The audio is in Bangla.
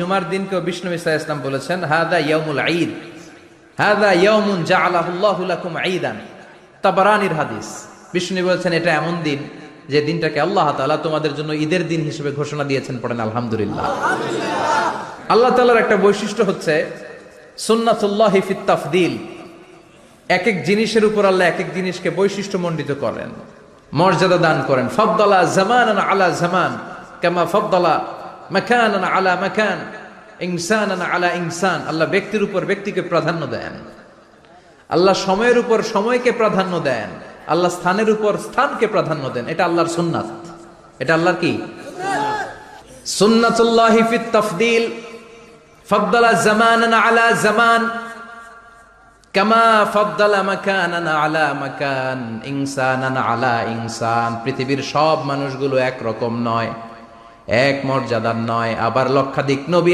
জুমার দিনকে বিষ্ণু ঈসা ইসলাম বলেছেন হাদা ইয়াউমুল ঈদ, হাদা ইয়াউমুন জাআলাহুল্লাহু লাকুম ঈদান। তাবারানীর হাদিস। বিষ্ণু বলেছেন এটা এমন দিন যে দিনটাকে আল্লাহ তাআলা তোমাদের জন্য ঈদের দিন হিসেবে ঘোষণা দিয়েছেন। পড়েন আলহামদুলিল্লাহ। আল্লাহ তাআলার একটা বৈশিষ্ট্য হচ্ছে সুন্নাতুল্লাহি ফিত তাফদীল। এক এক জিনিসের উপর আল্লাহ এক এক জিনিসকে বৈশিষ্ট্যমণ্ডিত করেন, মর্যাদা দান করেন। ফাদ্দালা জামানান আলা জামান কামা ফাদ্দালা মাকানান আলা মাকান, ইনসানান আলা ইনসান। আল্লাহ ব্যক্তির উপর ব্যক্তিকে প্রাধান্য দেন, আল্লাহ সময়ের উপর সময়কে প্রাধান্য দেন, আল্লাহ স্থানের উপর স্থানকে প্রাধান্য দেন। এটা আল্লাহর সুন্নাত। এটা আল্লাহর কি সুন্নাতুল্লাহি ফিত তাফদীল। ফাদ্দালা জামানান আলা জামান কামা ফাদ্দালা মাকানান আলা মাকান, ইনসানান আলা ইনসান। পৃথিবীর সব মানুষগুলো এক রকম নয়, এক মর্যাদার নয়। আবার লক্ষাধিক নবী